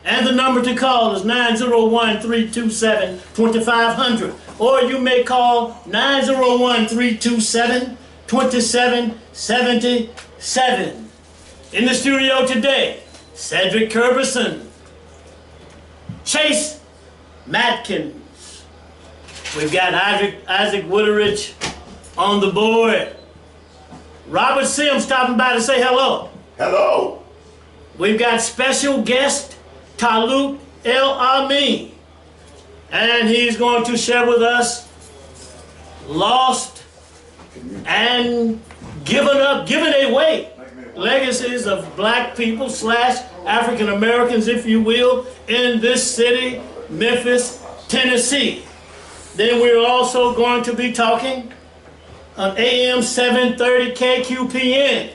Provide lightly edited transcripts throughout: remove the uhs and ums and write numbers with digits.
And the number to call is 901-327-2500. Or you may call 901-327-2777. In the studio today, Cedric Curbison, Chase Madkins. We've got Isaac Woodridge on the board. Robert Sims stopping by to say hello. Hello. We've got special guest Talut Amin, and he's going to share with us lost and given away legacies of black people / African Americans, if you will, in this city, Memphis, Tennessee. Then we're also going to be talking on AM 730 KQPN.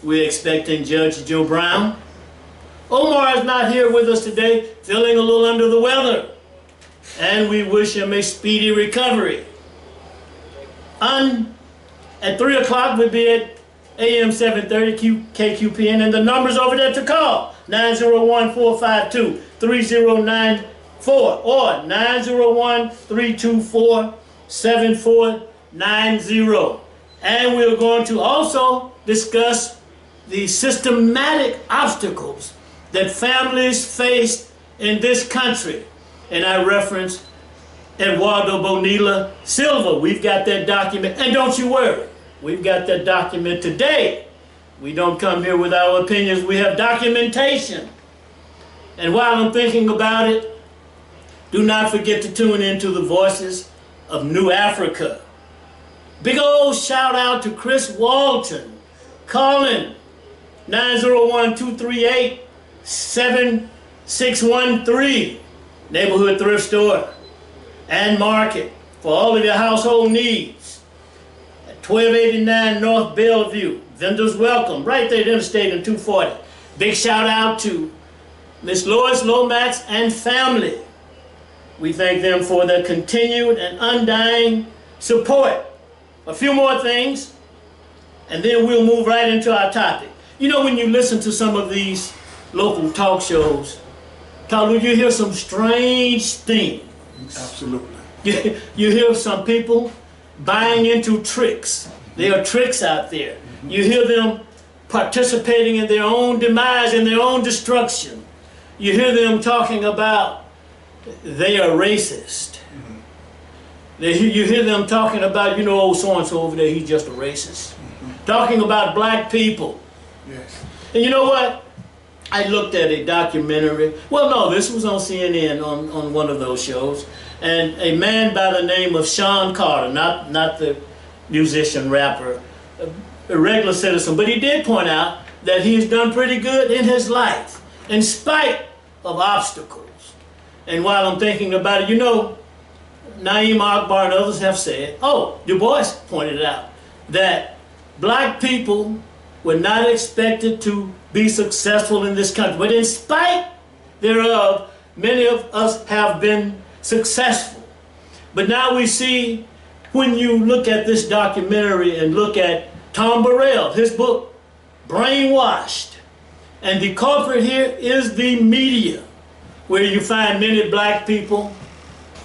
We're expecting Judge Joe Brown. Omar is not here with us today, feeling a little under the weather, and we wish him a speedy recovery. At 3 o'clock we'll be at AM 730 KQPN, and the number's over there to call, 901-452-3094 or 901-324-7490. And we're going to also discuss the systematic obstacles that families face in this country. And I reference Eduardo Bonilla Silva. We've got that document, and don't you worry, we've got that document today. We don't come here with our opinions, we have documentation. And while I'm thinking about it, do not forget to tune into the Voices of New Africa. Big old shout out to Chris Walton, calling 901-238-7613, neighborhood thrift store and market for all of your household needs. At 1289 North Bellevue, vendors welcome, right there at Interstate and 240. Big shout out to Miss Lois Lomax and family. We thank them for their continued and undying support. A few more things, and then we'll move right into our topic. You know, when you listen to some of these local talk shows, Talut, you hear some strange things. Absolutely. You hear some people buying into tricks. There are tricks out there. You hear them participating in their own demise and their own destruction. You hear them talking about they are racist. You hear them talking about, you know, old so-and-so over there, he's just a racist. Talking about black people. Yes. And you know what? I looked at a documentary. Well, no, this was on CNN on one of those shows. And a man by the name of Sean Carter, not the musician, rapper, a regular citizen, but he did point out that he's done pretty good in his life, in spite of obstacles. And while I'm thinking about it, you know, Naeem Akbar and others have said, Du Bois pointed out, that black people were not expected to be successful in this country. But in spite thereof, many of us have been successful. But now we see, when you look at this documentary and look at Tom Burrell, his book, Brainwashed, and the culprit here is the media, where you find many black people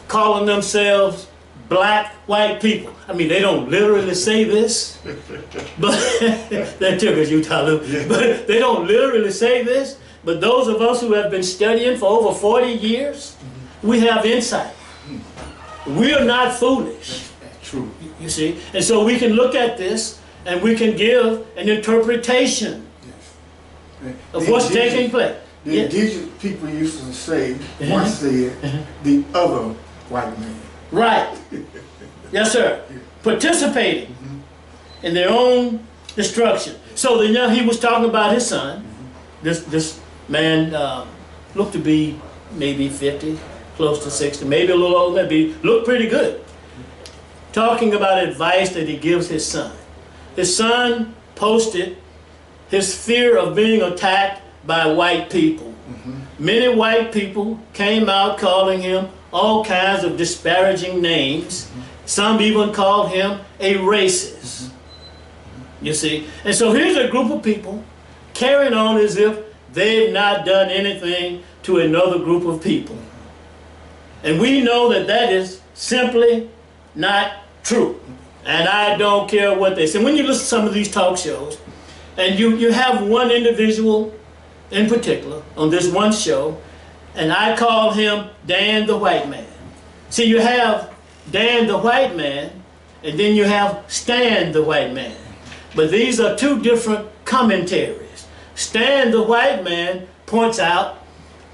calling themselves black white people. I mean, they don't literally say this, but that tickles you, Talut. Yeah. But they don't literally say this. But those of us who have been studying for over 40 years, we have insight. We are not foolish. True. You see? And so we can look at this and we can give an interpretation of what's taking place. The indigenous people used to say, once said, the other white man. Right. Yes, sir. Participating in their own destruction. So he was talking about his son. This man looked to be maybe 50, close to 60, maybe a little older, maybe looked pretty good. Talking about advice that he gives his son. His son posted his fear of being attacked by white people. Many white people came out calling him all kinds of disparaging names. Some even called him a racist. You see? And so here's a group of people carrying on as if they've not done anything to another group of people. And we know that that is simply not true. And I don't care what they say. When you listen to some of these talk shows, and you have one individual in particular on this one show, and I call him Dan the White Man. See, you have Dan the White Man, and then you have Stan the White Man. But these are two different commentaries. Stan the White Man points out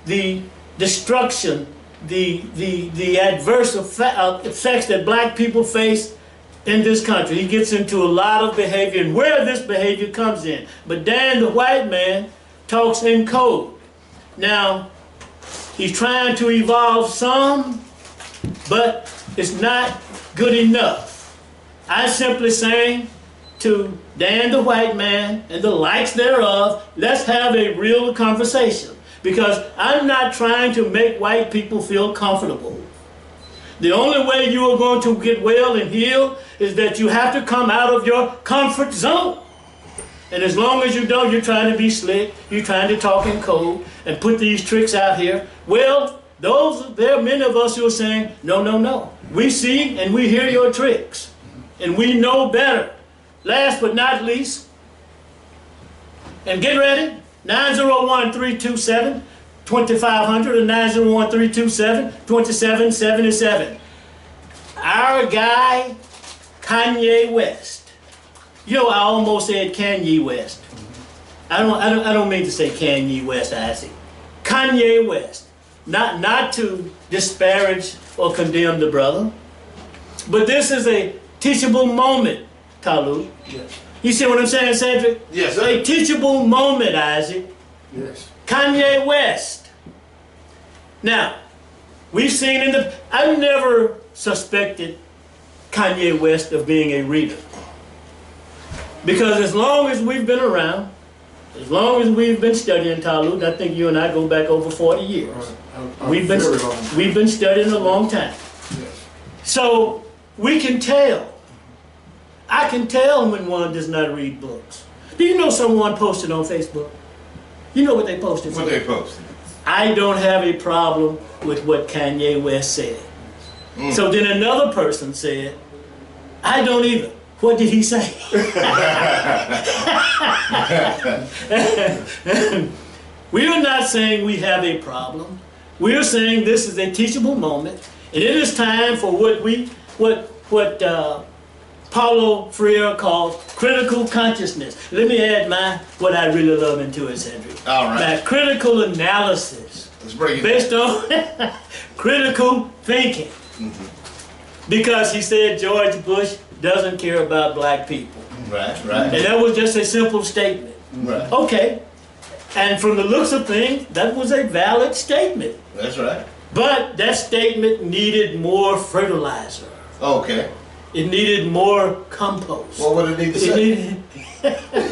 the destruction, the adverse effects that black people face in this country. He gets into a lot of behavior and where this behavior comes in. But Dan the White Man talks in code. Now, he's trying to evolve some, but it's not good enough. I'm simply saying to Dan the White Man and the likes thereof, let's have a real conversation. Because I'm not trying to make white people feel comfortable. The only way you are going to get well and heal is that you have to come out of your comfort zone. And as long as you don't, you're trying to be slick, you're trying to talk in code and put these tricks out here. Well, there are many of us who are saying, no, no, no. We see and we hear your tricks. And we know better. Last but not least, and get ready, 901-327-2500 and 901-327-2777. Our guy, Kanye West. You know, I almost said Kanye West. I don't mean to say Kanye West, Isaac. Kanye West. Not to disparage or condemn the brother, but this is a teachable moment, Talut. Yes. You see what I'm saying, Cedric? Yes, sir. A teachable moment, Isaac. Yes. Kanye West. Now, we've seen I never suspected Kanye West of being a reader. Because as long as we've been around, as long as we've been studying Talut, I think you and I go back over 40 years. We've been studying a long time. Yes. So we can tell. I can tell when one does not read books. Do you know someone posted on Facebook? You know what they posted? What they posted? I don't have a problem with what Kanye West said. So then another person said, I don't either. What did he say? We are not saying we have a problem. We are saying this is a teachable moment, and it is time for what Paulo Freire calls critical consciousness. Let me add what I really love into it, Cedric. All right. My critical analysis. Let's break it based on critical thinking. Because he said George Bush doesn't care about black people. Right, right. And that was just a simple statement. Right. Okay. And from the looks of things, that was a valid statement. That's right. But that statement needed more fertilizer. Okay. It needed more compost. Well, what did it need to say?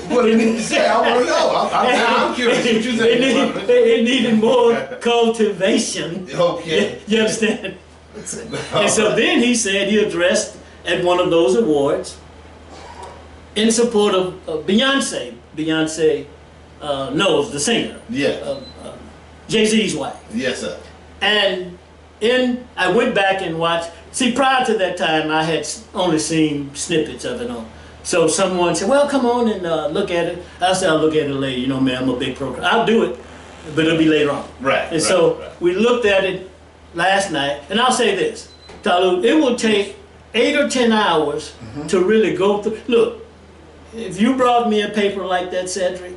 What did it need to say? I want to know. I'm curious what you think. It needed more cultivation. Okay. You understand? And so then he said he addressed at one of those awards in support of Beyonce. Beyonce knows the singer. Yeah. Jay-Z's wife. Yes, sir. And I went back and watched. See, prior to that time, I had only seen snippets of it on. So someone said, well, come on and look at it. I said, I'll look at it later. You know, man, I'm a big program. I'll do it, but it'll be later on. Right. And so we looked at it last night. And I'll say this, Talut, it will take 8 or 10 hours to really go through. Look, if you brought me a paper like that, Cedric,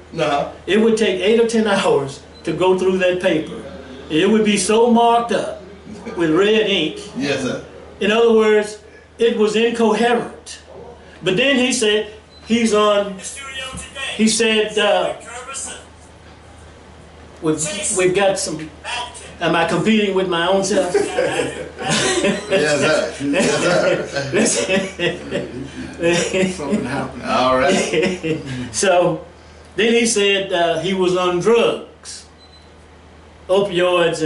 it would take 8 or 10 hours to go through that paper. It would be so marked up with red ink. Yes, sir. In other words, it was incoherent. But then he said, he's on, he said, we've got some, am I competing with my own self? Yes, sir. Yes, sir. Something happened. All right. So then he said he was on drugs, opioids,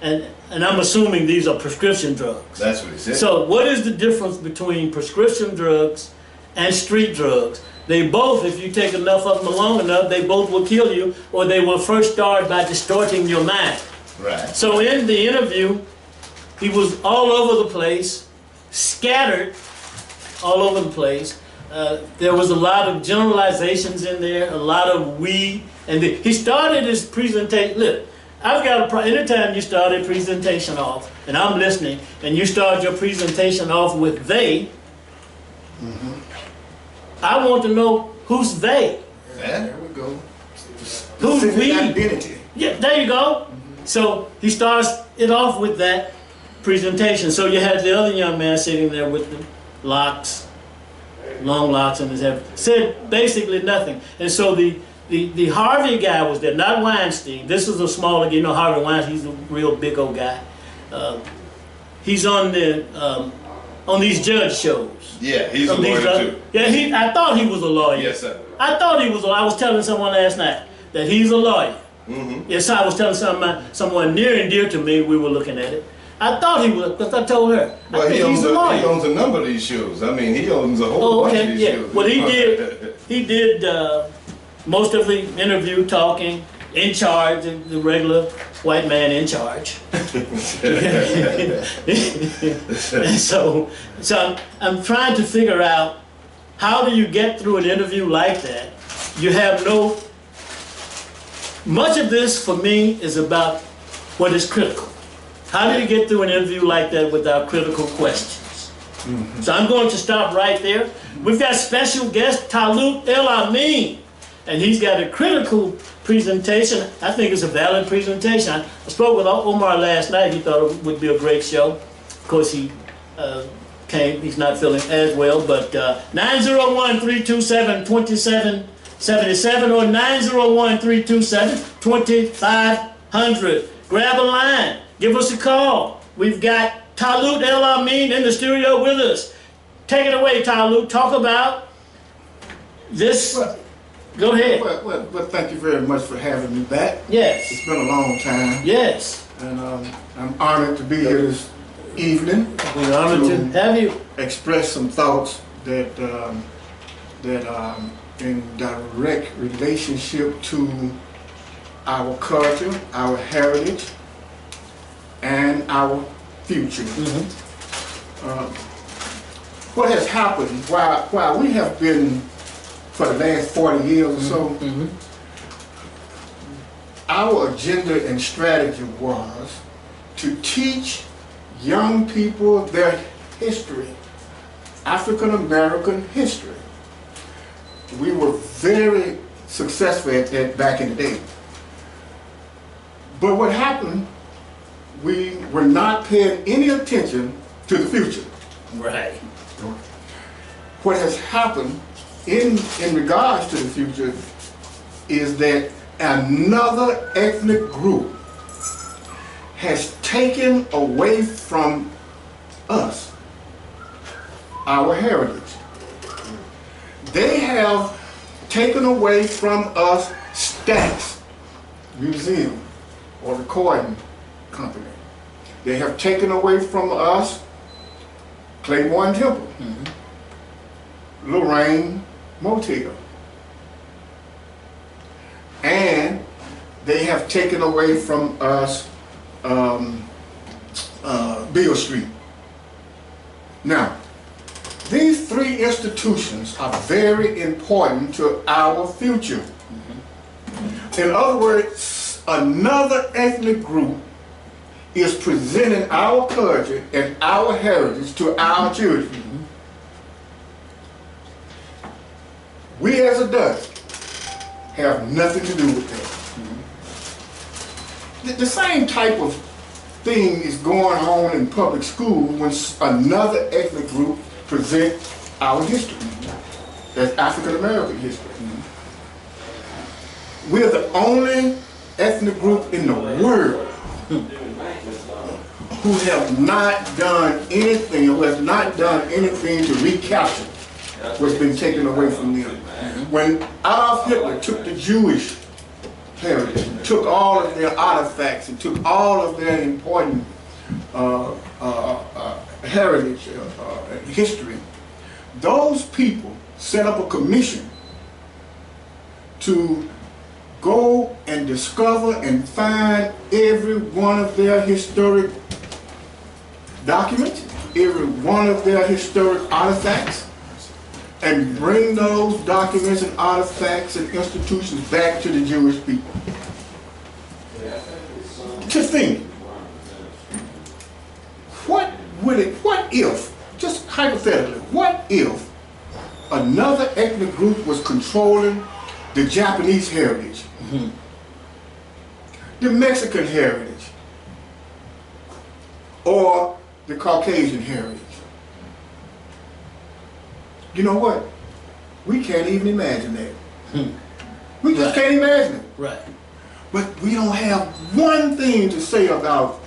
and I'm assuming these are prescription drugs. That's what he said. So what is the difference between prescription drugs and street drugs. They both, if you take enough of them long enough, they both will kill you, or they will first start by distorting your mind. Right. So in the interview, he was all over the place, scattered all over the place. There was a lot of generalizations in there, a lot of we, and he started his presentation. Look, I've got anytime you start a presentation off, and I'm listening, and you start your presentation off with they, I want to know who's they. Yeah. There we go. Who's we? Identity. Yeah, there you go. So he starts it off with that presentation. So you had the other young man sitting there with the locks, long locks on his head, said basically nothing. And so the Harvey guy was there, not Weinstein. This is a smaller, you know, Harvey Weinstein, he's a real big old guy. He's on these judge shows. Yeah, he's a lawyer too. Yeah, I thought he was a lawyer. Yes, sir. I thought he was. I was telling someone last night that he's a lawyer. Yes, I was telling someone near and dear to me. We were looking at it. I thought he was, because I told her. Well, he owns a number of these shows. I mean, he owns a whole bunch of these shows. Well, he did most of the interview talking, in charge, the regular white man in charge. And so I'm trying to figure out, how do you get through an interview like that? You have much of this for me is about what is critical. How do you get through an interview like that without critical questions? So I'm going to stop right there. We've got special guest Talut Amin, and he's got a critical presentation. I think it's a valid presentation. I spoke with Omar last night. He thought it would be a great show. Of course, he came. He's not feeling as well, but 901-327-2777 or 901-327-2500. Grab a line. Give us a call. We've got Talut Amin in the studio with us. Take it away, Talut. Talk about this. Go ahead. Well, thank you very much for having me back. Yes. It's been a long time. Yes. And I'm honored to be here this evening. We're honored to have you. Express some thoughts that in direct relationship to our culture, our heritage, and our future. What has happened while we have been, for the last 40 years or so, our agenda and strategy was to teach young people their history, African American history. We were very successful at that back in the day. But what happened, we were not paying any attention to the future. Right. What has happened in regards to the future is that another ethnic group has taken away from us our heritage. They have taken away from us Stax Museum or recording company. They have taken away from us Claymore and Temple, Lorraine Motel, and they have taken away from us Beale Street. Now, these three institutions are very important to our future. In other words, another ethnic group is presenting our culture and our heritage to our children. We as adults have nothing to do with that. The same type of thing is going on in public school when another ethnic group present our history. That's African American history. We're the only ethnic group in the world who have not done anything, who has not done anything to recapture what's been taken away from them. When Adolf Hitler took the Jewish heritage, and took all of their artifacts, and took all of their important heritage, history, those people set up a commission to go and discover and find every one of their historic documents, every one of their historic artifacts, and bring those documents and artifacts and institutions back to the Jewish people. To think, what if, just hypothetically, what if another ethnic group was controlling the Japanese heritage, the Mexican heritage, or the Caucasian heritage? You know what? We can't even imagine that. We just can't imagine it. Right. But we don't have one thing to say about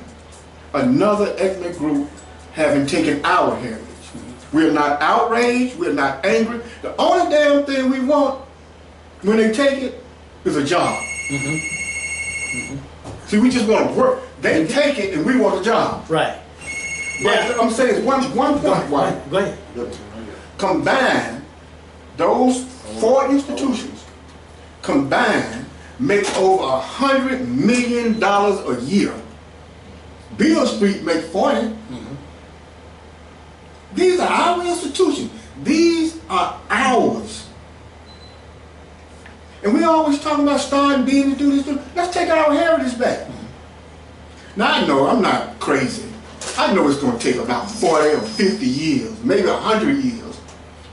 another ethnic group having taken our heritage. We're not outraged, we're not angry. The only damn thing we want when they take it is a job. See, we just want to work. They take it and we want a job. Right. But I'm saying it's one point. Go ahead. Combine those 4 institutions, combined, make over $100 million a year. Beale Street make 40. These are our institutions. These are ours. And we always talking about starting being to do this. Let's take our heritage back. Now I know I'm not crazy. I know it's going to take about 40 or 50 years, maybe 100 years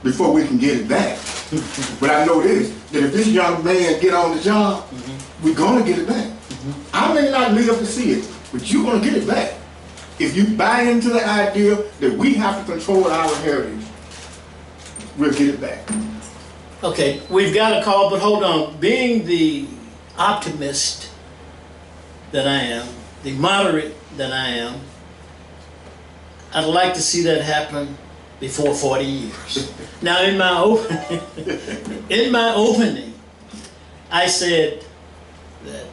before we can get it back. But I know this, that if this young man get on the job, we're going to get it back. I may not live to see it, but you're going to get it back. If you buy into the idea that we have to control our heritage, we'll get it back. Okay, we've got a call, but hold on. Being the optimist that I am, the moderate that I am, I'd like to see that happen before 40 years. Now, in my opening, I said that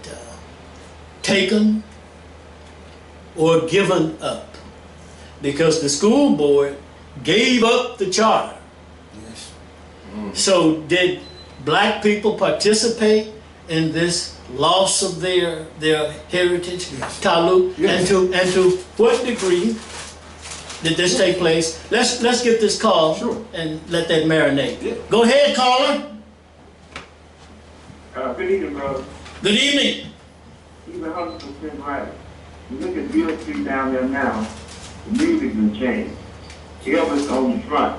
taken or given up, because the school board gave up the charter. Yes. So did black people participate in this loss of their heritage, Yes. Talut? Yes. And to what degree did this take place? Let's get this call. Sure. And let that marinate. Yeah. Go ahead, caller. Good evening, brother. Good evening. You're 100% right. You look at Beale Street down there now, the music's been changed. Elvis on the front,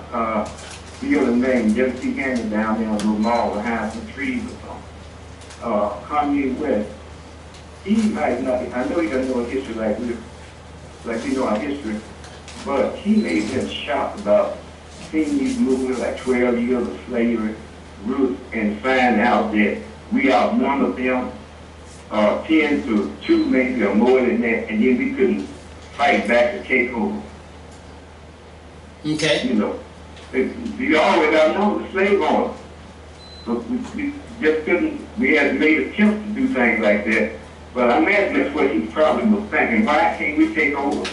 Beale and Maine, just see hanging down there on the mall behind some trees or something. Kanye West, he might not, I know he doesn't know his history like we know our history, but he made him shocked about seeing these movies like 12 Years of Slavery, Roots, and find out that we are one of them. 10 to 2 maybe or more than that, and then we couldn't fight back to take over. Okay. You know, you always got to know the slave owners. So we just couldn't, we had made attempts to do things like that, but I imagine that's what he probably was thinking. Why can't we take over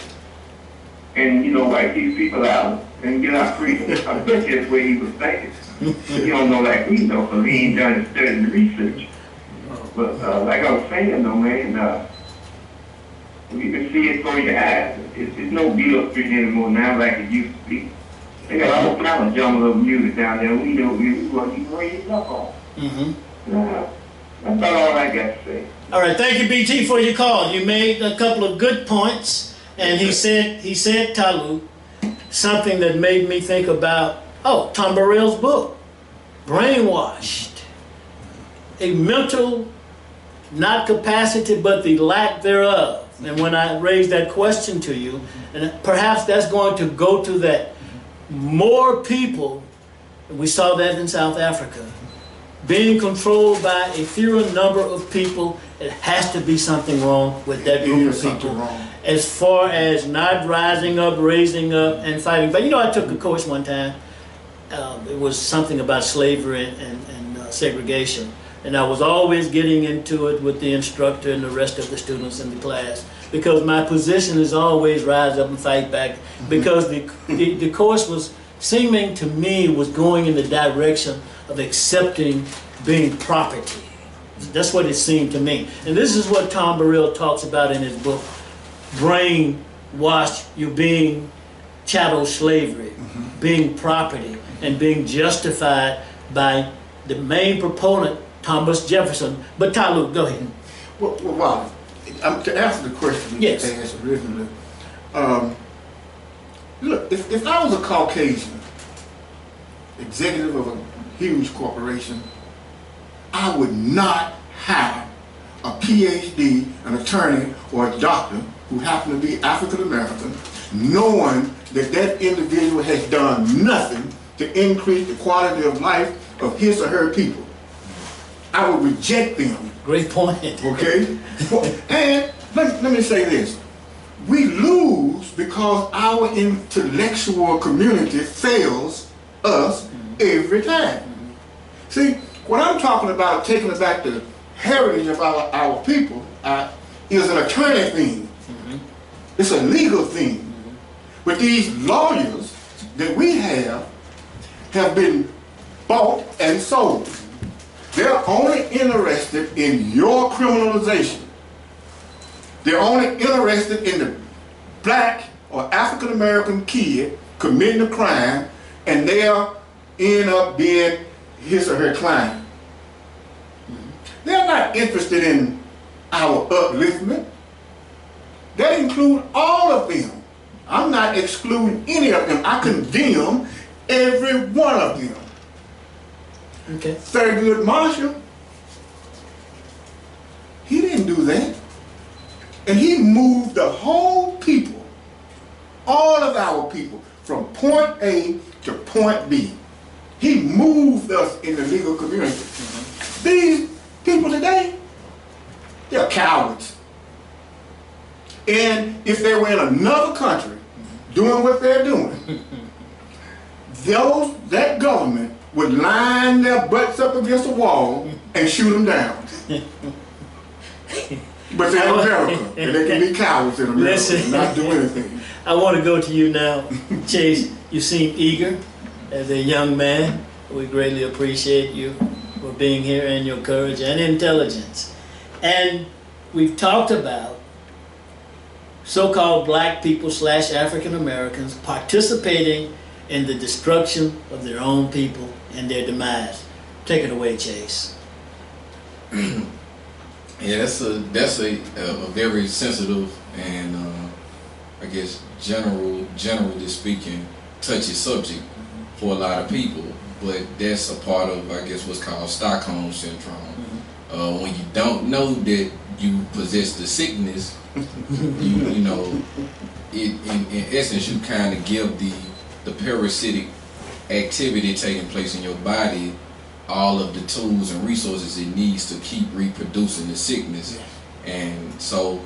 and, you know, wipe these people out and get our freedom? I bet you that's what he was thinking. You don't know like we know, because he ain't done studying the research. But like I was saying though, man, you can see it for your eyes. It's no Beale Street anymore now like it used to be. They got all kind of jungle of music down there. We know we wasn't even raised up on. That's about all I got to say. All right, thank you, BT, for your call. You made a couple of good points, and he said Talut, something that made me think about Tom Burrell's book, Brainwashed, a mental not capacity, but the lack thereof. And when I raised that question to you, and perhaps that's going to go to that, more people, we saw that in South Africa, being controlled by a fewer number of people, it has to be something wrong with that group of people. As far as not rising up, raising up, and fighting. But you know, I took a course one time, it was something about slavery and segregation. And I was always getting into it with the instructor and the rest of the students in the class, because my position is always rise up and fight back, because the course was seeming to me was going in the direction of accepting being property. That's what it seemed to me. And this is what Tom Burrell talks about in his book, Brainwash, you being chattel slavery, being property, and being justified by the main proponent, Thomas Jefferson. But Talut, go ahead. Well, to answer the question you Yes. asked originally, look, if I was a Caucasian executive of a huge corporation, I would not hire a PhD, an attorney, or a doctor who happened to be African American, knowing that that individual has done nothing to increase the quality of life of his or her people. I would reject them. Great point. Okay? And let me say this. We lose because our intellectual community fails us every time. See, what I'm talking about, taking back the heritage of our people, is an attorney thing. It's a legal thing. But these lawyers that we have been bought and sold. They're only interested in your criminalization. They're only interested in the black or African American kid committing a crime, and they'll end up being his or her client. They're not interested in our upliftment. That includes all of them. I'm not excluding any of them. I condemn every one of them. Okay. Thurgood Marshall, he didn't do that. And he moved the whole people, all of our people, from point A to point B. He moved us in the legal community. These people today, they're cowards. And if they were in another country doing what they're doing, that government would line their butts up against a wall and shoot them down. But they're America, and they can be cowards in America. Listen, and not do anything. I want to go to you now. Chase, you seem eager as a young man. We greatly appreciate you for being here and your courage and intelligence. And we've talked about so-called black people / African Americans participating in the destruction of their own people and their demise. Take it away, Chase. Yeah, that's a very sensitive and I guess generally speaking, touchy subject for a lot of people. But that's a part of, I guess, what's called Stockholm syndrome. When you don't know that you possess the sickness, you know, in essence, you kind of give the parasitic activity taking place in your body all of the tools and resources it needs to keep reproducing the sickness. And so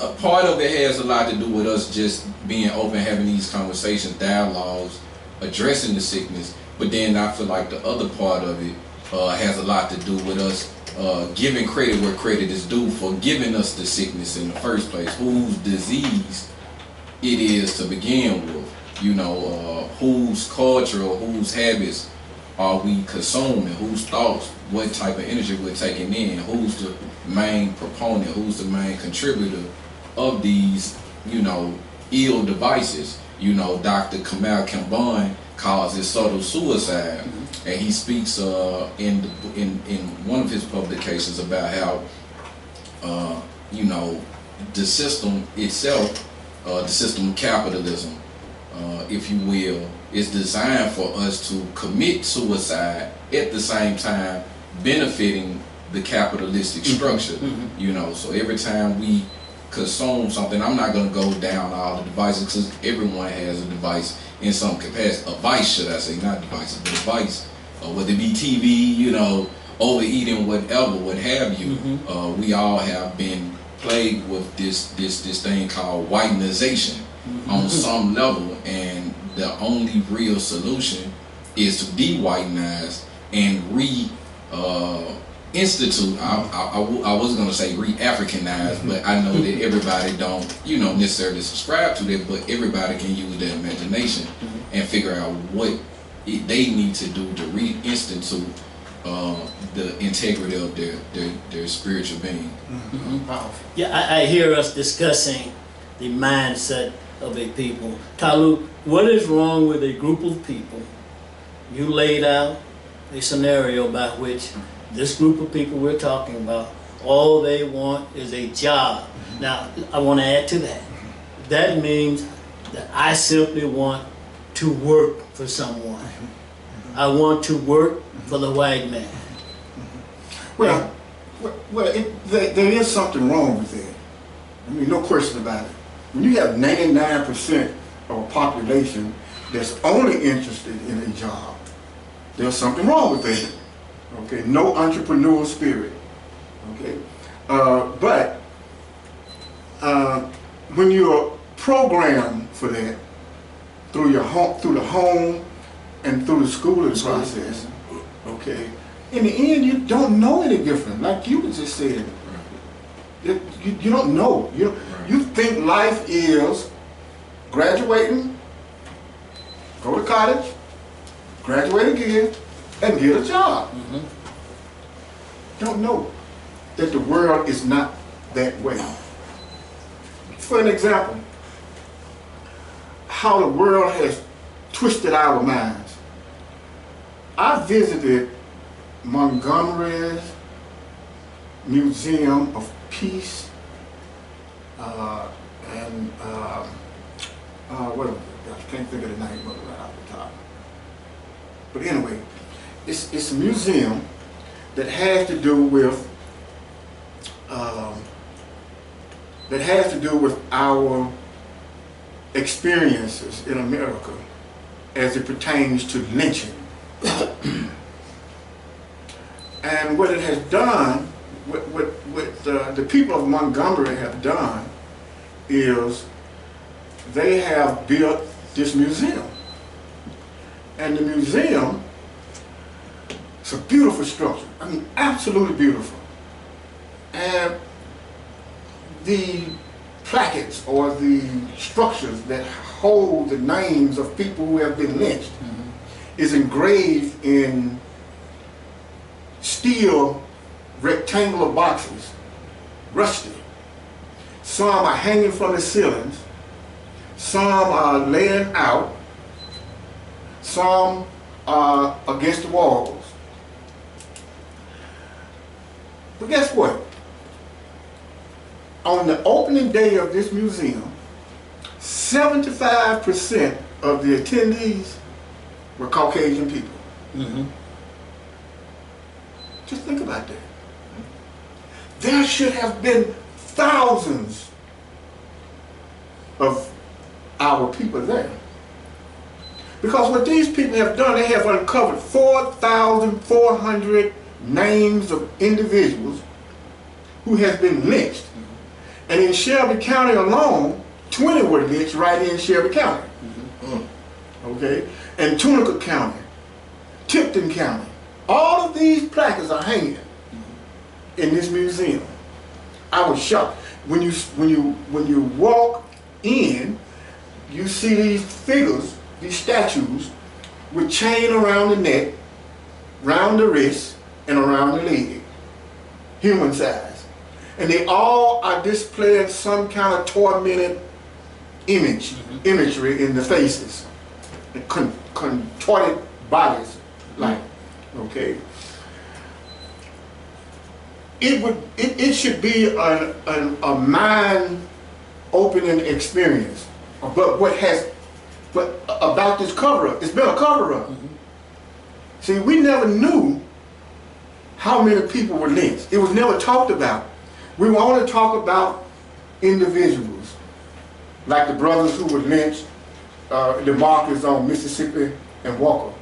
a part of it has a lot to do with us just being open, having these conversations, dialogues, addressing the sickness. But then I feel like the other part of it has a lot to do with us giving credit where credit is due for giving us the sickness in the first place, whose disease it is to begin with, you know, whose culture or whose habits are we consuming, whose thoughts, what type of energy we're taking in, who's the main proponent, who's the main contributor of these, you know, ill devices. You know, Dr. Kamal Kamban calls it subtle suicide, and he speaks in one of his publications about how, you know, the system itself, the system of capitalism, if you will, is designed for us to commit suicide at the same time benefiting the capitalistic structure. You know, so every time we consume something, I'm not going to go down all the devices because everyone has a device in some capacity, a vice, should I say, not devices, but a vice, whether it be TV, you know, overeating, whatever, what have you. We all have been plagued with this thing called whitenization on some level, and the only real solution is to de-whitenize and institute. I was going to say re-Africanize, but I know that everybody don't, you know, necessarily subscribe to that, but everybody can use their imagination and figure out what they need to do to reinstitute the integrity of their spiritual being. Powerful. Yeah, I hear us discussing the mindset of a people. Talut, what is wrong with a group of people? You laid out a scenario by which this group of people we're talking about, all they want is a job. Now, I want to add to that. That means that I simply want to work for someone. I want to work for the white man. Well, there is something wrong with that. I mean, no question about it. When you have 99% of a population that's only interested in a job, there's something wrong with that. Okay, no entrepreneurial spirit. Okay, but when you're programmed for that through your home, through the home, and through the schooling process, okay, in the end you don't know any different. Like you just said, you don't know. You think life is graduating, go to college, graduate again, and get a job. Don't know that the world is not that way. For an example, how the world has twisted our minds. I visited Montgomery's Museum of Peace and what I can't think of the name of it right off the top. But anyway, it's a museum that has to do with our experiences in America as it pertains to lynching. And what it has done, what the people of Montgomery have done, is they have built this museum. And the museum, it's a beautiful structure. I mean, absolutely beautiful. And the plaques or the structures that hold the names of people who have been lynched is engraved in steel rectangular boxes, rusty. Some are hanging from the ceilings, some are laying out, some are against the walls. But guess what? On the opening day of this museum, 75% of the attendees were Caucasian people. Just think about that. There should have been thousands of our people there. Because what these people have done, they have uncovered 4,400 names of individuals who have been lynched. And in Shelby County alone, 20 were lynched right in Shelby County. Okay? And Tunica County, Tipton County. All of these plaques are hanging in this museum. I was shocked. When you walk in, you see these figures, these statues, with chain around the neck, around the wrist, and around the leg, human size. And they all are displaying some kind of tormented imagery in the faces, contorted bodies, like, okay. It should be a mind-opening experience. But about this cover-up, it's been a cover-up. See, we never knew how many people were lynched. It was never talked about. We were only talk about individuals, like the brothers who were lynched, the markers on Mississippi and Walker,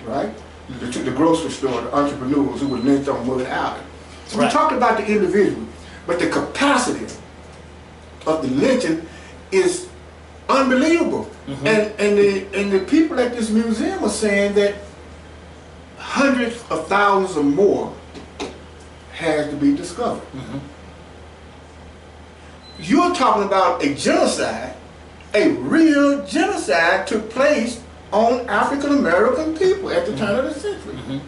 right? The grocery store, the entrepreneurs who were lynched on Mother Island. So we talked about the individual, but the capacity of the lynching is unbelievable. And the people at this museum are saying that hundreds of thousands or more has to be discovered. You're talking about a genocide a real genocide took place on African American people at the turn of the century.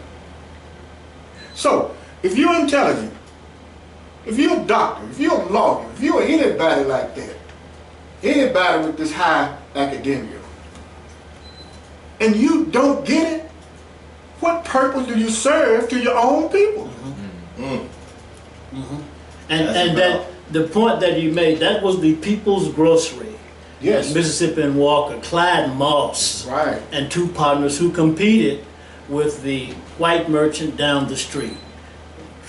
So, if you're intelligent, if you're a doctor, if you're a lawyer, if you're anybody like that, anybody with this high academia, and you don't get it, what purpose do you serve to your own people? And that the point that you made, that was the People's Grocery. Yes. Mississippi and Walker, Clyde Moss, Right. and two partners who competed with the white merchant down the street.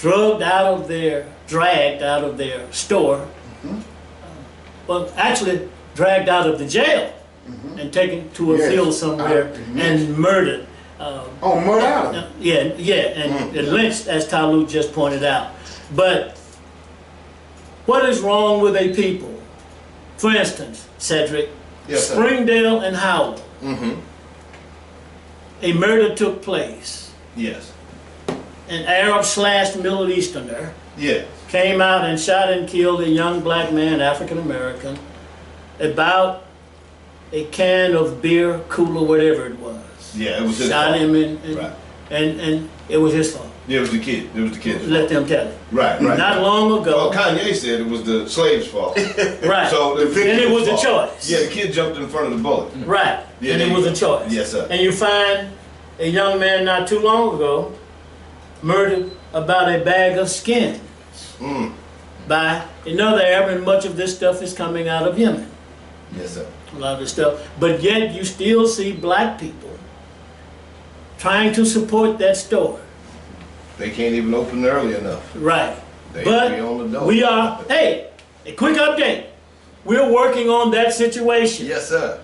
Dragged out of their store, well, actually dragged out of the jail and taken to a field somewhere and murdered. On Mud Island. And lynched, as Talut just pointed out. But what is wrong with a people? For instance, Cedric, Yes, sir. Springdale and Howell, a murder took place. Yes. An Arab/Middle Easterner Yes. came out and shot and killed a young black man, African American, about a can of beer, cooler, whatever it was. Yeah, it was his Shot fault. him Right. and it was his fault. Yeah, it was the kid. It was the kid's Let fault. them tell it. Right, right. Not long Well, ago. Kanye said it was the slave's fault. Right. So the And it victim's was a fault. choice. Yeah, the kid jumped in front of the bullet. Right. Yeah, And there it you was go. a choice. Yes, sir. And you find a young man not too long ago murdered about a bag of skins by another Arab, and much of this stuff is coming out of Yemen. Yes, sir. A lot of this stuff. But yet you still see black people trying to support that store. They can't even open early enough. Right. They But be on the door. we are, hey, a quick update. We're working on that situation. Yes, sir.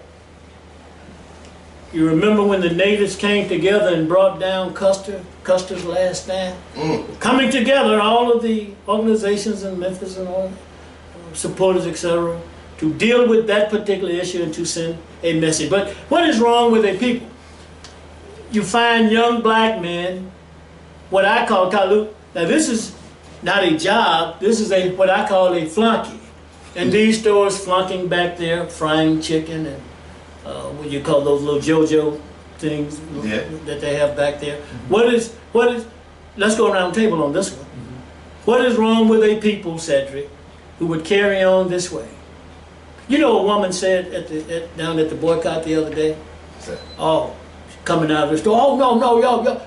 You remember when the natives came together and brought down Custer's last stand? Coming together, all of the organizations in Memphis and all, supporters, etc., to deal with that particular issue and to send a message. But what is wrong with a people? You find young black men, what I call Talut. Now this is not a job, this is what I call a flunky. And these stores flunking back there, frying chicken and what you call those little JoJo things that they have back there. What is, let's go around the table on this one. What is wrong with a people, Cedric, who would carry on this way? You know, a woman said down at the boycott the other day, oh, coming out of the store, oh no,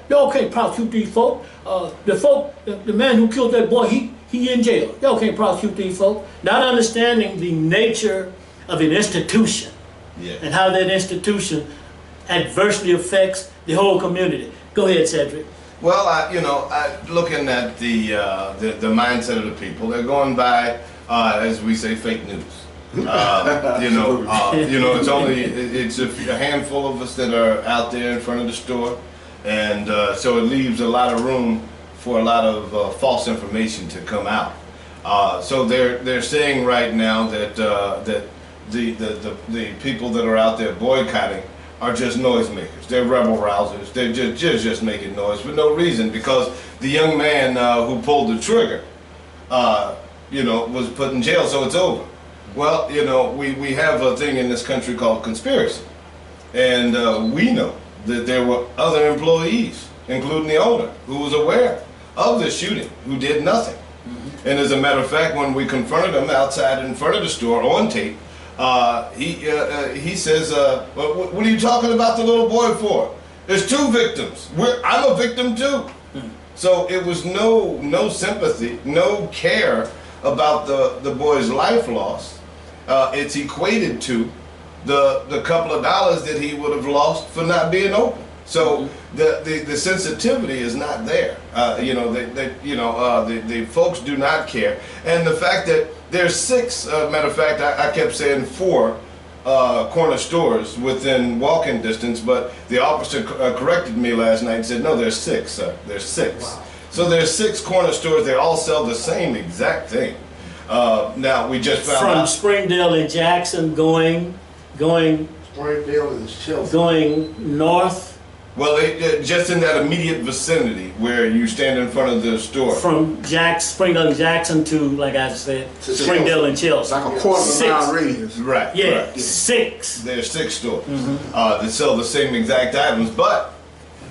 y'all can't prosecute these folk. The man who killed that boy, he in jail. Y'all can't prosecute these folk. Not understanding the nature of an institution and how that institution adversely affects the whole community. Go ahead, Cedric. Well, looking at the mindset of the people, they're going by, as we say, fake news. It's a handful of us that are out there in front of the store, and so it leaves a lot of room for a lot of false information to come out. So they're saying right now that the people that are out there boycotting are just noisemakers. They're rebel rousers. They're just making noise for no reason, because the young man who pulled the trigger, was put in jail, so it's over. Well, we have a thing in this country called conspiracy, and we know that there were other employees, including the owner, who was aware of the shooting, who did nothing. And as a matter of fact, when we confronted him outside in front of the store on tape, he says, what are you talking about the little boy for? There's two victims. I'm a victim too. So it was no sympathy, no care about the boy's life lost. It's equated to the couple of dollars that he would have lost for not being open. So the sensitivity is not there. The folks do not care. And the fact that there's 6, matter of fact, I kept saying 4 corner stores within walking distance, but the officer corrected me last night and said, no, there's 6, sir. There's 6. Wow. So there's 6 corner stores. They all sell the same exact thing. Now we just found from out Springdale and Jackson going Springdale is Chelsea. going north Well, just in that immediate vicinity where you stand in front of the store. From Springdale and Jackson to, like I said, Springdale and Chelsea. Like a quarter of a mile radius. Right. Yeah, Right. 6. There's 6 stores that sell the same exact items, but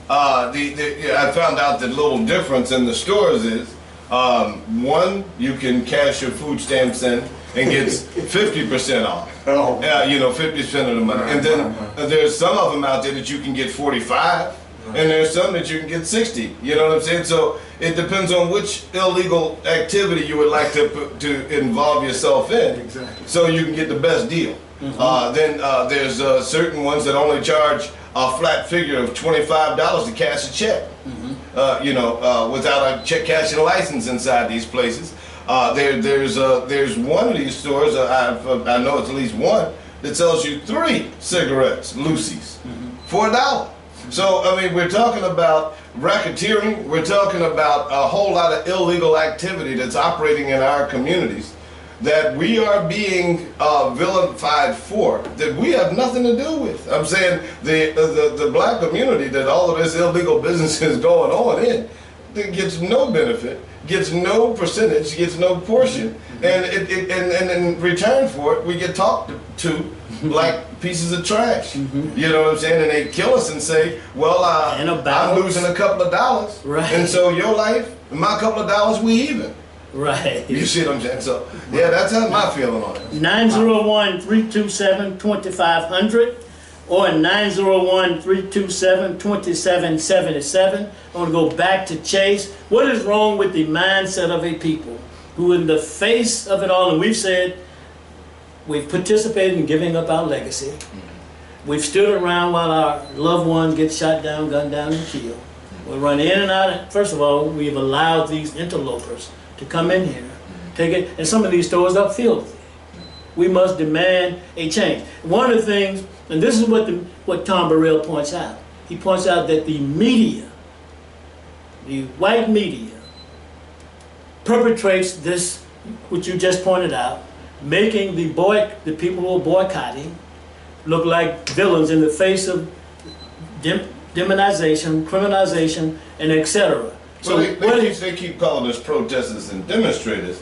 I found out the little difference in the stores is one, you can cash your food stamps in and gets 50% off. Oh. Yeah, 50% of the money. And then there's some of them out there that you can get 45, and there's some that you can get 60. You know what I'm saying? So it depends on which illegal activity you would like to involve yourself in. Exactly. So you can get the best deal. Then there's certain ones that only charge a flat figure of $25 to cash a check. Without a check cashing license inside these places. There's one of these stores, I know it's at least one, that sells you 3 cigarettes, Lucy's, for $1. So, I mean, we're talking about racketeering, we're talking about a whole lot of illegal activity that's operating in our communities that we are being vilified for, that we have nothing to do with. I'm saying the black community that all of this illegal business is going on in, that gets no benefit, gets no percentage, gets no portion, and in return for it, we get talked to like pieces of trash. You know what I'm saying? And they kill us and say, well, I'm losing a couple of dollars, right? And so your life, and my couple of dollars, we even. Right. You see what I'm saying? So, yeah, that's my feeling on it. 901-327-2500 or 901-327-2777. I want to go back to Chase. What is wrong with the mindset of a people who, in the face of it all, and we've said we've participated in giving up our legacy. We've stood around while our loved ones get shot down, gunned down, and killed. We run in and out. First of all, we've allowed these interlopers to come in here, take it, and some of these stores are filthy. We must demand a change. One of the things, and this is what Tom Burrell points out. He points out that the media, the white media, perpetrates this, which you just pointed out, making the people who are boycotting look like villains in the face of demonization, criminalization, and etc. So they keep calling us protesters and demonstrators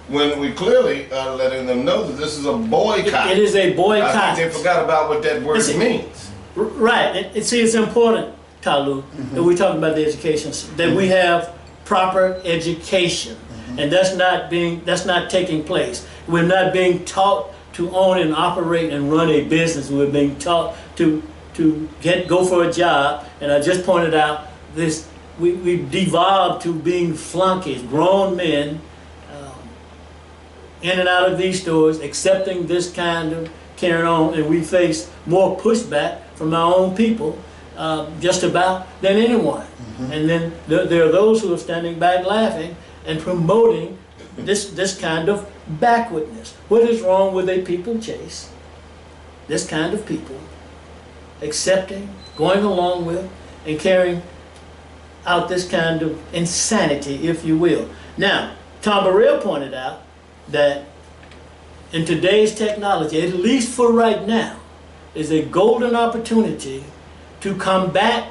when we clearly are letting them know that this is a boycott. It is a boycott. I think they forgot about what that word means. Right. See, it's important, Talut, that we talk about the education, that we have proper education, and that's not taking place. We're not being taught to own and operate and run a business. We're being taught to go for a job, and I just pointed out this. We've devolved to being flunkies, grown men, in and out of these stores, accepting this kind of carrying on, and we face more pushback from our own people, just about, than anyone. And then there are those who are standing back laughing and promoting this kind of backwardness. What is wrong with a people, Chase? This kind of people accepting, going along with, and carrying out this kind of insanity, if you will. Now, Tom Burrell pointed out that in today's technology, at least for right now, is a golden opportunity to combat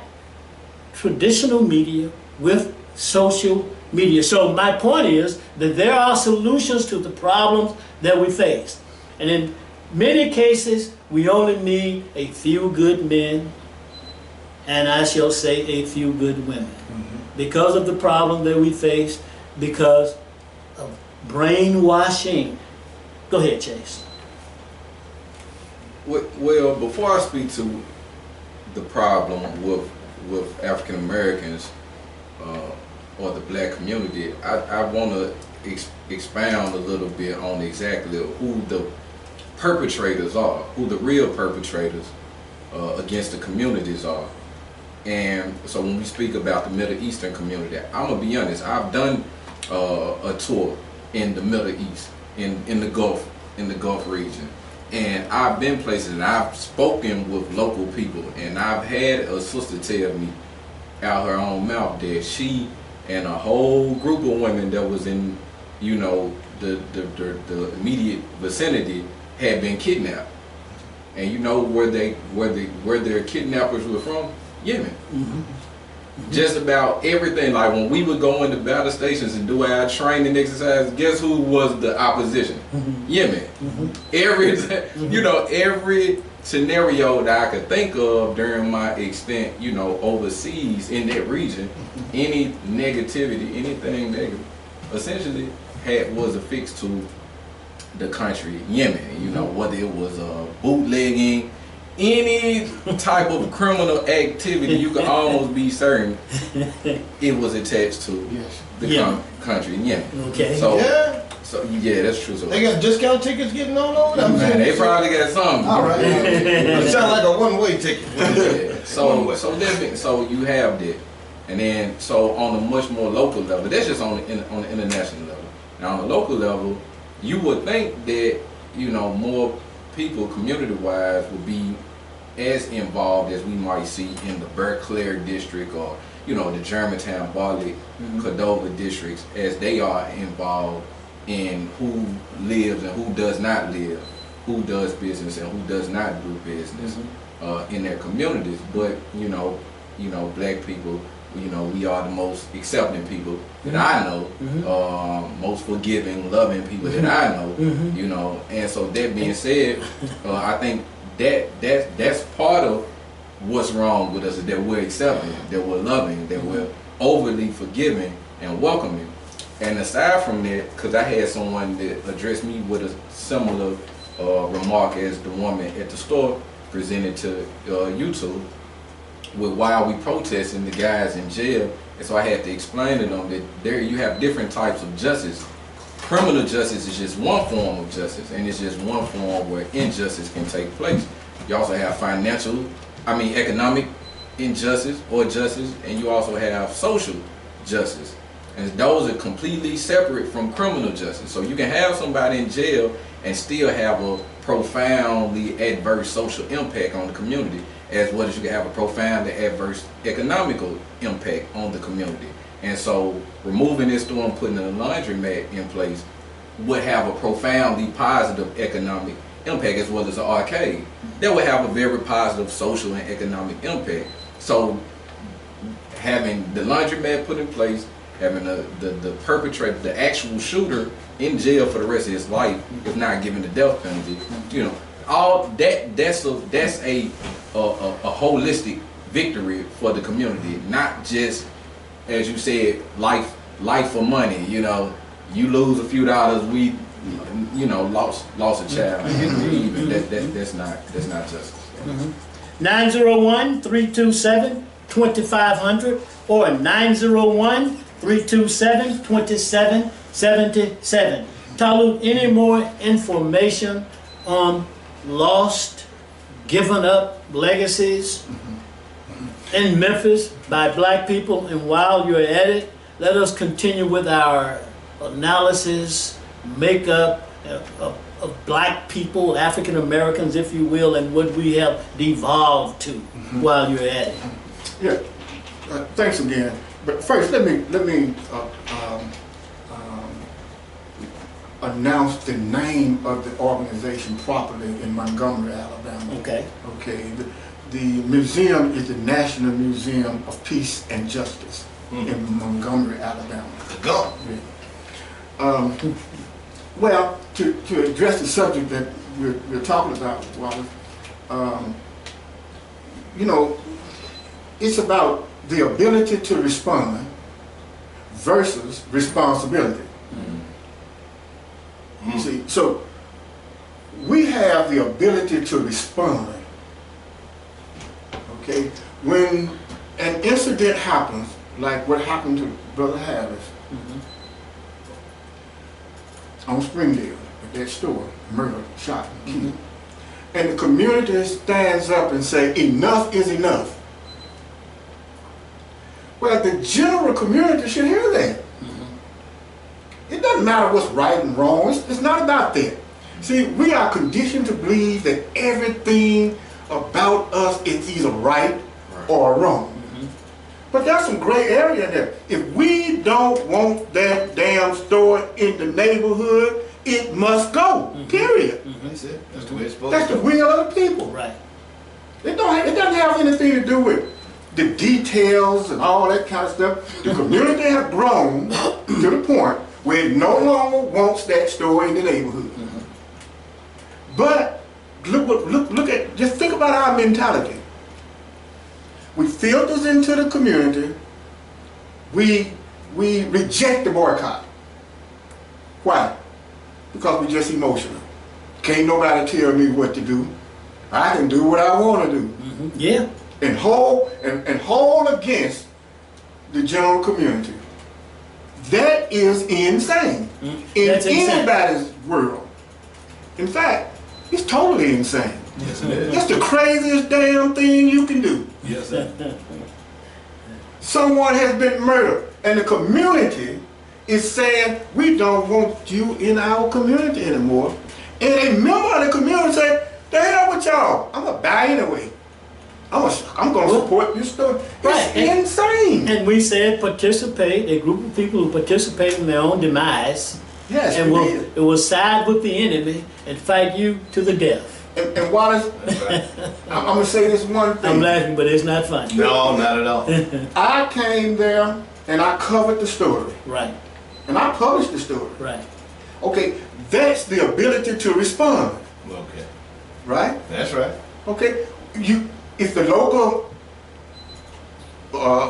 traditional media with social media. So my point is that there are solutions to the problems that we face. And in many cases, we only need a few good men, and I shall say a few good women. Because of the problem that we face, because of brainwashing. Go ahead, Chase. Well, before I speak to the problem with African Americans or the black community, I want to expound a little bit on exactly who the perpetrators are, who the real perpetrators against the communities are. And so when we speak about the Middle Eastern community, I'm gonna be honest, I've done a tour in the Middle East, in the Gulf region, and I've been places and I've spoken with local people, and I've had a sister tell me out her own mouth that she and a whole group of women that was in, the immediate vicinity had been kidnapped. And you know where their kidnappers were from? Yemen. Just about everything. Like when we would go into battle stations and do our training exercise, guess who was the opposition? Yemen. Every every scenario that I could think of during my extent, overseas in that region, any negativity, anything negative, essentially was affixed to the country Yemen. Whether it was bootlegging, any type of criminal activity, you could almost be certain it was attached to the country Yemen. Okay. So that's true. So they got discount tickets getting on over there. Man, they probably got something. All right. It sounds like a one-way ticket. Yeah. So you have that, and then so on a much more local level, that's just on the international level. Now on the local level, you would think that more people community-wise would be as involved as we might see in the Berkeley district or the Germantown, Bartlett, Cordova districts, as they are involved in who lives and who does not live, who does business and who does not do business in their communities. But black people, we are the most accepting people that I know, most forgiving, loving people that I know, and so that being said, I think that's part of what's wrong with us, is that we're accepting, that we're loving, that we're overly forgiving and welcoming. And aside from that, because I had someone that addressed me with a similar remark as the woman at the store presented to YouTube, with why are we protesting the guys in jail. And so I had to explain to them that you have different types of justice. Criminal justice is just one form of justice, and it's just one form where injustice can take place. You also have economic injustice or justice, and you also have social justice. And those are completely separate from criminal justice. So you can have somebody in jail and still have a profoundly adverse social impact on the community, as well as you can have a profoundly adverse economical impact on the community. And so removing this store and putting a laundromat in place would have a profoundly positive economic impact, as well as an arcade. That would have a very positive social and economic impact. So having the laundromat put in place, having the perpetrator, the actual shooter, in jail for the rest of his life, if not given the death penalty, all that's a holistic victory for the community, not just, as you said, life for money. You lose a few dollars, we lost a child. That's not justice. 901-327-2500 or 901-327-2777. Talut, any more information on lost, given up legacies in Memphis by black people? And while you're at it, let us continue with our analysis, makeup of black people, African Americans, if you will, and what we have devolved to while you're at it. Yeah, thanks again. But first, let me announce the name of the organization properly in Montgomery, Alabama. Okay. Okay. The museum is the National Museum of Peace and Justice in Montgomery, Alabama. Go. Yeah. Well, to address the subject that we're talking about, Wallace, it's about the ability to respond versus responsibility. You see, so we have the ability to respond. Okay, when an incident happens, like what happened to Brother Harris on Springdale at that store, murder, shot, and killed, and the community stands up and say, enough is enough. Well, the general community should hear that. It doesn't matter what's right and wrong. It's not about that. See, we are conditioned to believe that everything about us is either right or wrong. But there's some gray area there. If we don't want that damn store in the neighborhood, it must go. Period. That's it. That's the way it's supposed That's to the go. will of the people. Right. It doesn't have anything to do with the details and all that kind of stuff. The community have grown to the point where it no longer wants that store in the neighborhood. But look at, just think about our mentality. We filters into the community. We reject the boycott. Why? Because we're just emotional. Can't nobody tell me what to do. I can do what I want to do. Yeah. And hold against the general community. That is insane. In That's insane. anybody's world. In fact, it's totally insane. Yes, it is. That's the craziest damn thing you can do. Yes, sir. Someone has been murdered, and the community is saying, we don't want you in our community anymore. And a member of the community say, the hell with y'all, I'm gonna die anyway. I'm gonna support this story. Right. It's insane. And we said participate, a group of people who participate in their own demise, Yes, and we did. will side with the enemy and fight you to the death. And Wallace, I'm gonna say this one thing. I'm laughing, but it's not funny. No, not at all. I came there and I covered the story. Right, And I published the story. right. Okay, that's the ability to respond, Okay, right? that's right. Okay, it's the local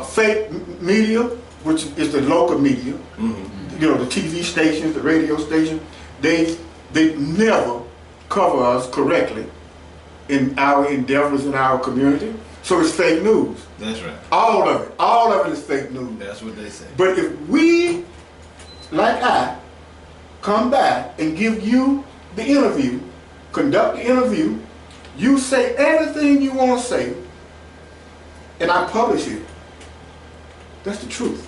fake media, which is the local media. You know, the TV stations, the radio stations. They never cover us correctly in our endeavors in our community. So it's fake news. That's right. All of it is fake news. That's what they say. But if we, like I, come back and give you the interview, conduct the interview, you say everything you want to say, and I publish it, that's the truth.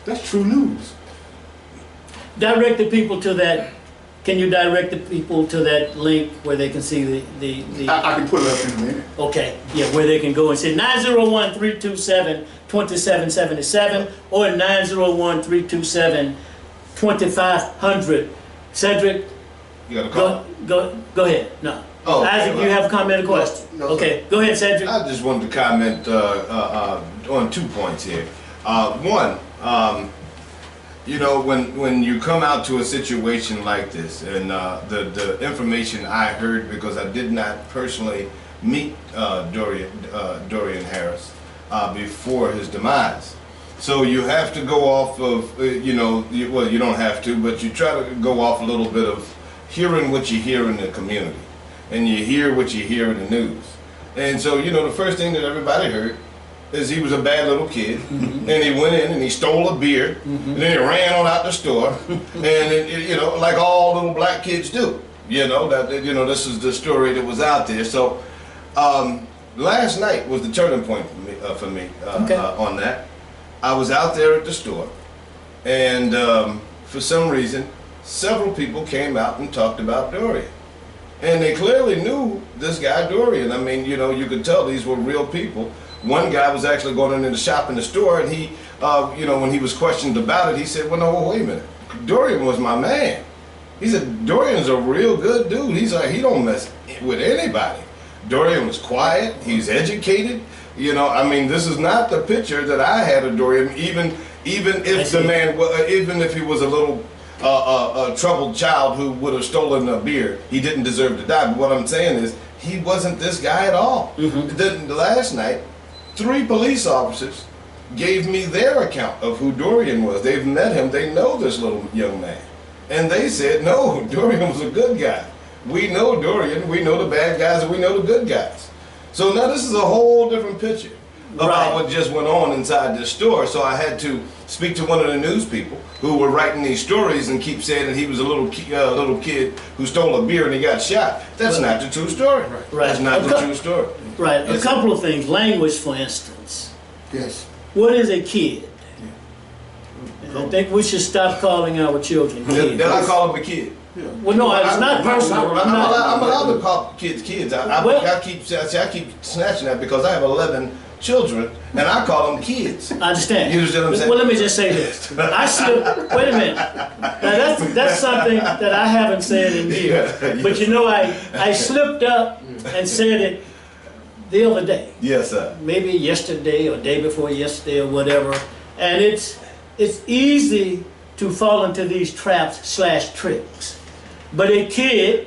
That's true news. Direct the people to that. Can you direct the people to that link where they can see the I can put it up in a minute. okay, yeah, where they can go and say 901-327-2777 or 901-327-2500. Cedric, You got a call? go ahead. No. Oh, Isaac, okay. you have a comment or question? No, sir. Okay, go ahead, Cedric. I just wanted to comment on 2 points here. One, you know, when you come out to a situation like this, and the information I heard, because I did not personally meet Dorian Harris before his demise. So you have to go off of, you know, well, you don't have to, but you try to go off a little bit of hearing what you hear in the community, and you hear what you hear in the news. And so, you know, the first thing that everybody heard is he was a bad little kid, and he went in and he stole a beer, and then he ran on out the store, and you know, like all little black kids do. You know that, you know, this is the story that was out there. So last night was the turning point for me Okay. on that. I was out there at the store, and for some reason, several people came out and talked about Dorian. And they clearly knew this guy Dorian. I mean, you know, you could tell these were real people. One guy was actually going in to shop in the store, and he, you know, when he was questioned about it, he said, well, no, wait a minute. Dorian was my man. He said, Dorian's a real good dude. He's like, he don't mess with anybody. Dorian was quiet. He's educated. You know, I mean, this is not the picture that I had of Dorian, even if the man, even if he was a little a troubled child who would have stolen a beer, he didn't deserve to die. But what I'm saying is, he wasn't this guy at all. Then last night, 3 police officers gave me their account of who Dorian was. They've met him. They know this little young man. And they said, no, Dorian was a good guy. We know Dorian. We know the bad guys and we know the good guys. So now this is a whole different picture about what just went on inside this store. So I had to speak to one of the news people who were writing these stories and keep saying that he was a little kid who stole a beer and he got shot. That's not the true story. Right. That's not the true story. Right. Yes, A couple of things. Language, for instance. Yes. What is a kid? I think we should stop calling our children kids. Then I call him a kid. Well, no, it's not personal. I'm allowed to call kids kids. I keep snatching that because I have 11 children and I call them kids. I understand. You understand what I'm saying? Well, let me just say this. I slipped. Wait a minute. Now that's something that I haven't said in years. Yeah. But you know, I slipped up and said it the other day. Yes, sir. Maybe yesterday or day before yesterday or whatever. And it's easy to fall into these traps / tricks. But a kid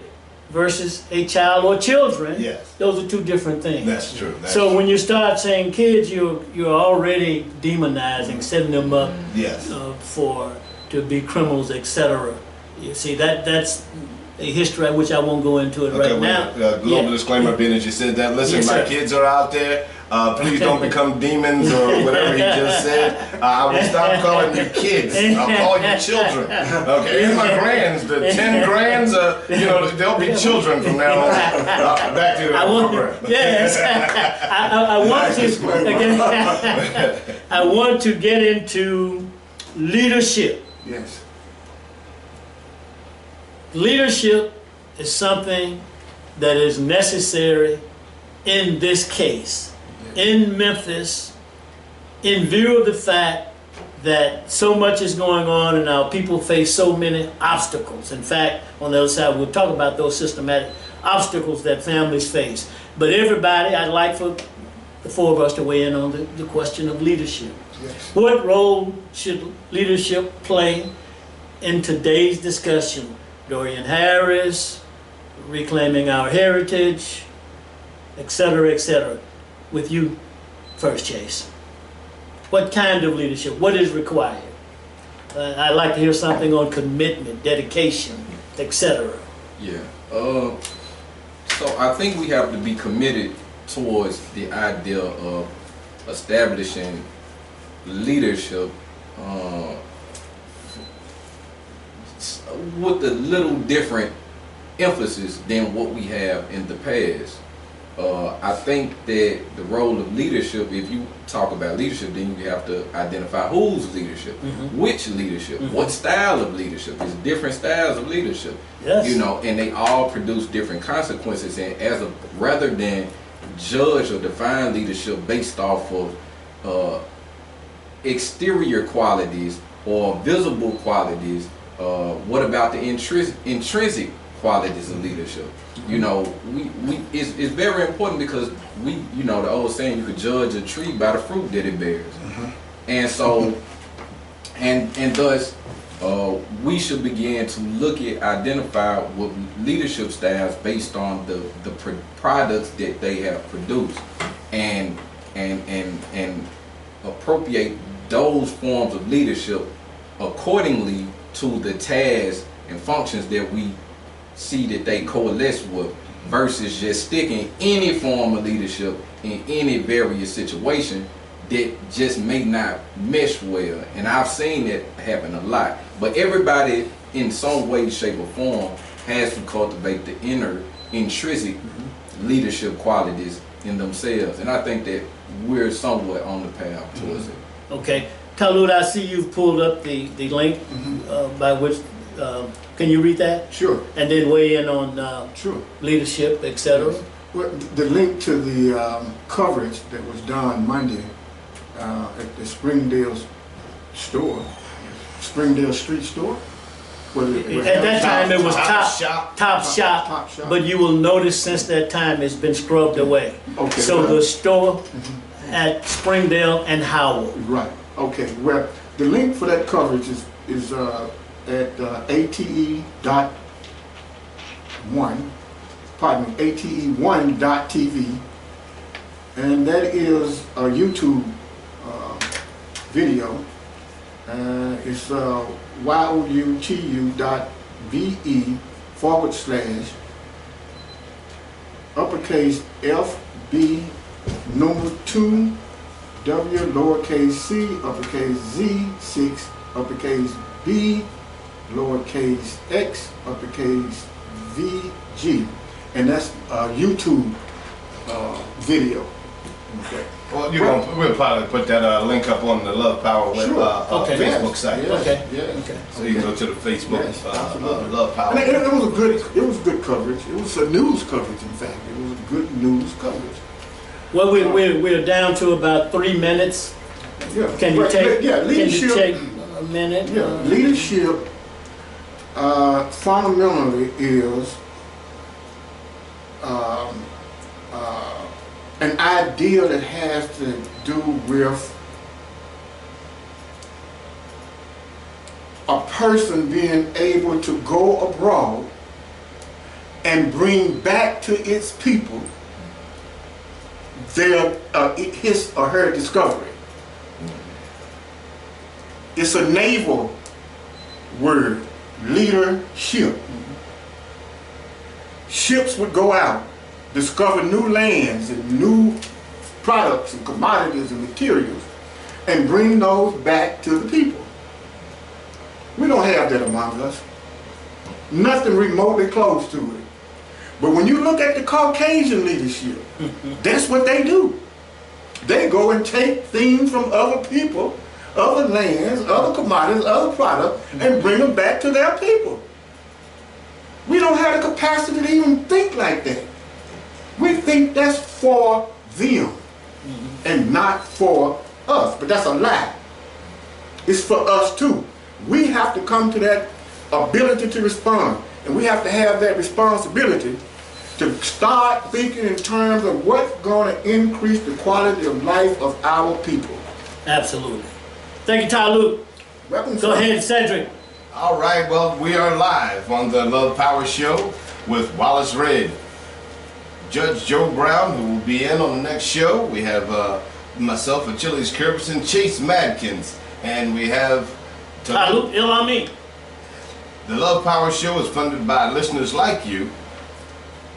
versus a child or children, Yes. those are two different things. That's true. So when you start saying kids, you're already demonizing, setting them up Yes. to be criminals, etc. You see, that's a history which I won't go into it right now. Global disclaimer, being that you said that. Listen, Yes, my sir. kids are out there. Please don't become demons or whatever he just said. I will stop calling you kids. I'll call you children. Okay, and my grands, the 10 grands, you know, they'll be children from now on. Back to the program. Yes, I want to again. I want to get into leadership. Yes. Leadership is something that is necessary in this case, in Memphis, in view of the fact that so much is going on and our people face so many obstacles. In fact, on the other side, we'll talk about those systematic obstacles that families face. But everybody, I'd like for the four of us to weigh in on the question of leadership. Yes. What role should leadership play in today's discussion? Dorian Harris, reclaiming our heritage, etc., etc. With you first, Chase. What kind of leadership? What is required? I'd like to hear something on commitment, dedication, etc. Yeah. So I think we have to be committed towards the idea of establishing leadership with a little different emphasis than what we have in the past. I think that the role of leadership, if you talk about leadership, then you have to identify whose leadership, which leadership, what style of leadership. There's different styles of leadership, Yes. you know, and they all produce different consequences. And rather than judge or define leadership based off of exterior qualities or visible qualities, what about the intrinsic qualities of leadership? You know, it's very important because you know, the old saying, you could judge a tree by the fruit that it bears. And so, and thus, we should begin to identify what leadership styles based on the products that they have produced, and appropriate those forms of leadership accordingly to the tasks and functions that we see that they coalesce with, versus just sticking any form of leadership in any various situation that just may not mesh well. And I've seen it happen a lot. But everybody in some way, shape, or form has to cultivate the inner intrinsic leadership qualities in themselves. And I think that we're somewhat on the path towards it. Okay. Talut, I see you've pulled up the link by which, can you read that? Sure. And then weigh in on Sure. leadership, etc. Well, the link to the coverage that was done Monday at the Springdale store, Springdale Street store. At that time it was Top Shop, but you will notice since that time it's been scrubbed away. Okay. So the store at Springdale and Howard. Right. Okay. Well, the link for that coverage is at ate.1. Pardon me, ate1.tv, and that is a YouTube video. It's youtu.be/uppercase FB number 2 W lowercase c uppercase Z 6 uppercase B lowercase x uppercase VG, and that's a YouTube video. Okay. Well, we'll probably put that link up on the Love Power web, Okay. Facebook site. Yes. Okay. Yes. Okay. So you can go to the Facebook Yes, absolutely. Love Power. And it was good coverage. It was a news coverage, in fact. It was a good news coverage. Well, we're down to about 3 minutes. Yeah. Can you take? Leadership. Can you take a minute? Yeah, leadership fundamentally is an idea that has to do with a person being able to go abroad and bring back to its people their his or her discovery. It's a naval word, leadership. Ships would go out, discover new lands and new products and commodities and materials, and bring those back to the people. We don't have that among us. Nothing remotely close to it. But when you look at the Caucasian leadership, that's what they do. They go and take things from other people, other lands, other commodities, other products, and bring them back to their people. We don't have the capacity to even think like that. We think that's for them and not for us. But that's a lie. It's for us too. We have to come to that ability to respond. And we have to have that responsibility to start thinking in terms of what's going to increase the quality of life of our people. Absolutely. Thank you, Talut. Welcome, Go ahead, Cedric. All right, well, we are live on the Love Power Show with Wallace Red. Judge Joe Brown, who will be in on the next show. We have myself, Achilles, Curbison, Chase Madkins, and we have Talut, Amin. The Love Power Show is funded by listeners like you.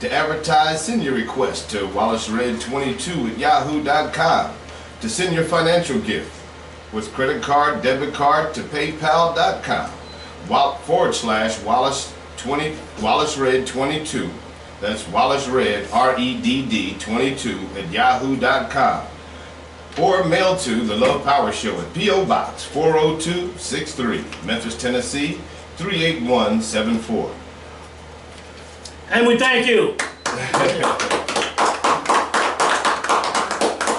To advertise, send your request to wallacered22@yahoo.com. To send your financial gift with credit card, debit card to paypal.com. /Wallace22. That's Wallace Red, REDD 22@yahoo.com. Or mail to the Love Power Show at P.O. Box 40263, Memphis, Tennessee 38174. And we thank you.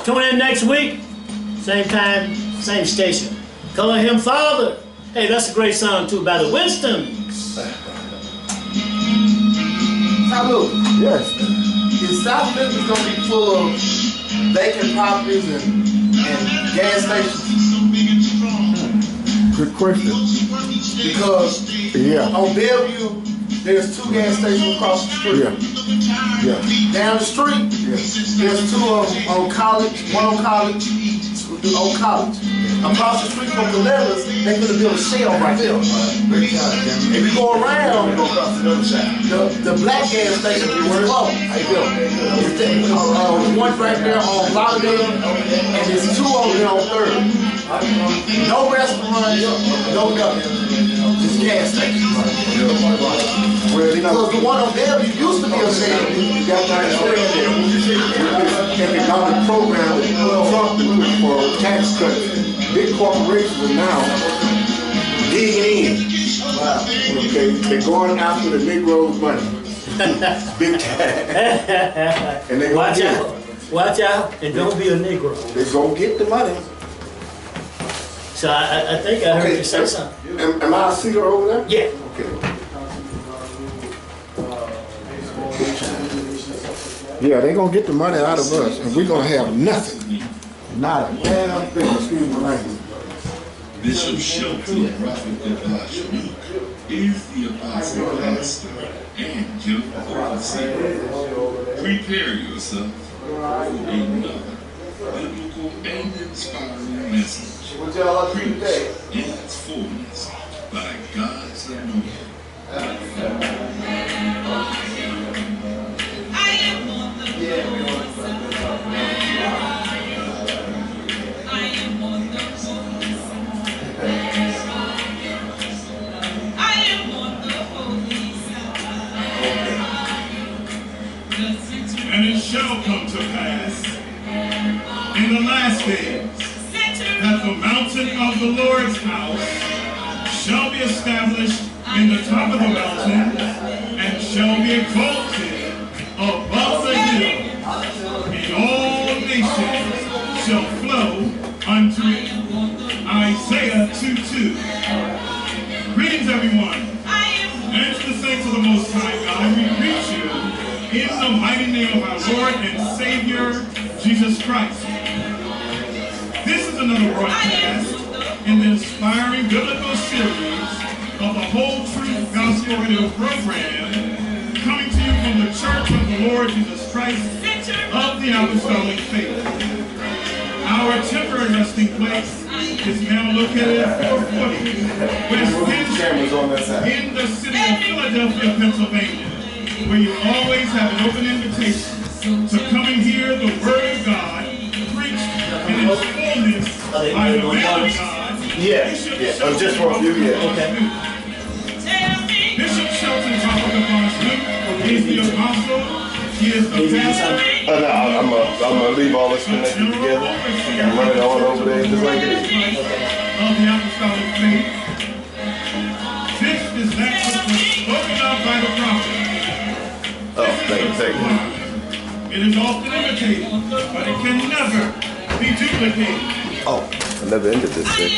Tune in next week, same time, same station. Calling him Father. Hey, that's a great song too by the Winstons. Talut, Yes. is South Memphis going to be full of vacant properties and gas stations? Good question. Because Yeah. on Bellevue, there's 2 gas stations across the street. Yeah. Down the street, there's 2 of them on College, one on College, on College. Across the street from Colella's, they're going to build a shell right there. If you go around, the black gas station is closed. One right there on Lauderdale, and there's 2 over there on 3rd. No restaurants, no nothing. Just gas stations. Because the one on Bellevue used to be a shell. You got to understand that with this economic program that Trump is doing for tax cuts, big corporations are now digging in. Okay, they're going after the Negroes' money. Big time. And they gonna Watch get out. Watch out and don't be a Negro. it. They gonna get the money. So I think I heard you say something. Am I a seer over there? Yeah. Okay. Yeah, they're gonna get the money out of us, and we're gonna have nothing. Not a damn thing. Excuse my language. Bishop Shelton Prophet Devotion is the apostle pastor and general overseer. Prepare yourself for another biblical and inspiring message. What y'all up to Preached today? in its fullness by God's anointed. And it shall come to pass in the last days that the mountain of the Lord's house shall be established in the top of the mountain and shall be exalted above the hill, and all nations shall flow unto it. Isaiah 2:2. Greetings, everyone, and to the saints of the Most High God, we greet you in the mighty name of our Lord and Savior, Jesus Christ. This is another broadcast in the inspiring biblical series of the Whole Truth Gospel Radio program, coming to you from the Church of the Lord Jesus Christ of the Apostolic Faith. Our temporary resting place is now located at 440 West 10th Street in the city of Philadelphia, Pennsylvania, where you always have an open invitation to come and hear the Word of God preached in its fullness by the man of God. Yeah. Just for a few years. Okay. Bishop Shelton Snoop is the apostle. He is the pastor. No, I'm gonna leave all this connected together and run it on over there just like it is. Of the apostolic faith. This is that which was spoken of by the prophet. Oh, thank you. It is often imitated, but it can never be duplicated. Oh, I never ended this thing.